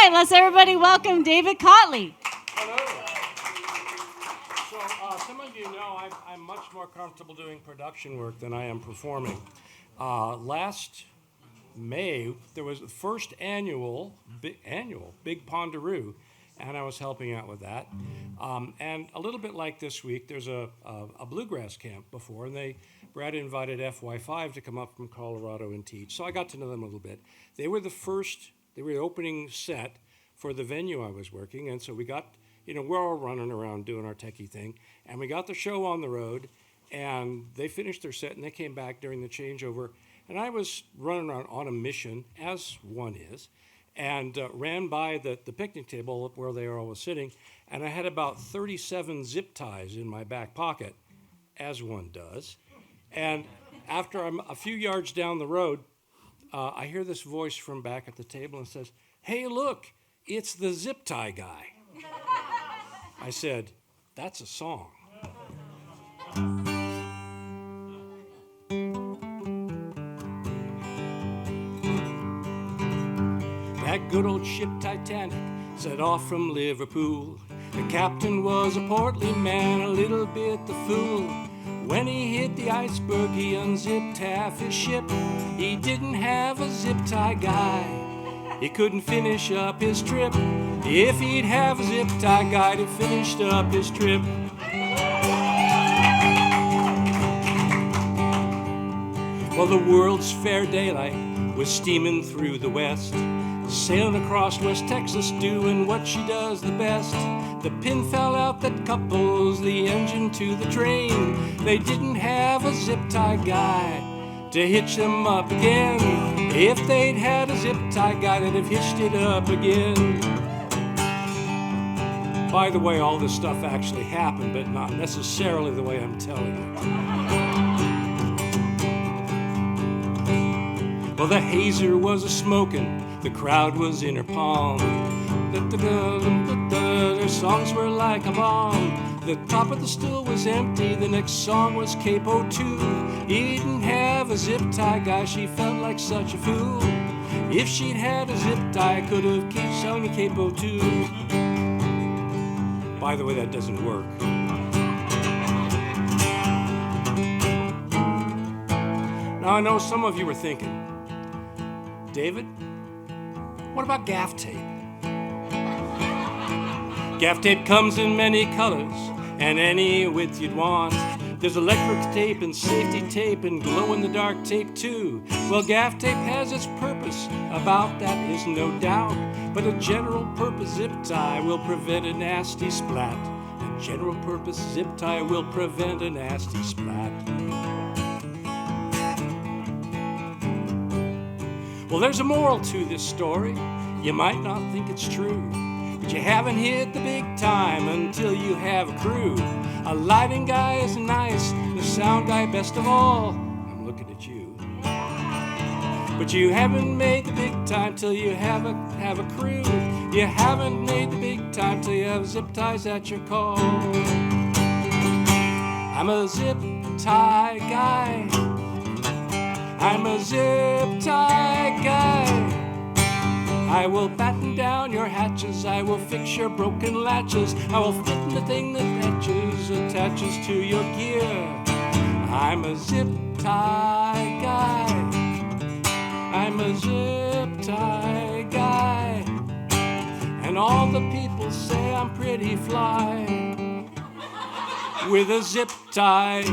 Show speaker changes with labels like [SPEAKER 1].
[SPEAKER 1] right, let's everybody welcome David Cotley.
[SPEAKER 2] Hello. So some of you know I'm much more comfortable doing production work than I am performing. Last May, there was the first annual Big Pondaroo, and I was helping out with that. And a little bit like this week, there's a bluegrass camp before, and Brad invited FY5 to come up from Colorado and teach. So I got to know them a little bit. They were the opening set for the venue I was working, and so we got, we're all running around doing our techie thing, and we got the show on the road, and they finished their set, and they came back during the changeover, and I was running around on a mission, as one is, and ran by the picnic table where they were all sitting, and I had about 37 zip ties in my back pocket, as one does. And after I'm a few yards down the road, I hear this voice from back at the table and says, "Hey, look, it's the zip tie guy." I said, "That's a song." That good old ship Titanic set off from Liverpool. The captain was a portly man, a little bit the fool. When he hit the iceberg, he unzipped half his ship. He didn't have a zip tie guy. He couldn't finish up his trip. If he'd have a zip tie guy to finish up his trip. Well, the world's fair daylight was steaming through the west, sailing across West Texas, doing what she does the best. The pin fell out that couples the engine to the train. They didn't have a zip tie guy to hitch them up again. If they'd had a zip tie guy, they'd have hitched it up again. By the way, all this stuff actually happened, but not necessarily the way I'm telling you. Well, the hazer was a-smoking, the crowd was in her palm. Their songs were like a bomb. The top of the still was empty, the next song was Capo 2. He didn't have a zip tie guy, she felt like such a fool. If she'd had a zip tie, could have kept sung Capo 2. By the way, that doesn't work. Now I know some of you were thinking, "David, what about gaff tape?" Gaff tape comes in many colors and any width you'd want. There's electric tape and safety tape and glow-in-the-dark tape too. Well, gaff tape has its purpose, about that is no doubt. But a general-purpose zip tie will prevent a nasty splat. A general-purpose zip tie will prevent a nasty splat. Well, there's a moral to this story. You might not think it's true, but you haven't hit the big time until you have a crew. A lighting guy is nice, the sound guy best of all. I'm looking at you. But you haven't made the big time till you have a crew. You haven't made the big time till you have zip ties at your call. I'm a zip tie guy. I'm a zip tie guy. I will batten down your hatches, I will fix your broken latches, I will fit in the thing that attaches to your gear. I'm a zip tie guy. I'm a zip tie guy. And all the people say I'm pretty fly with a zip tie.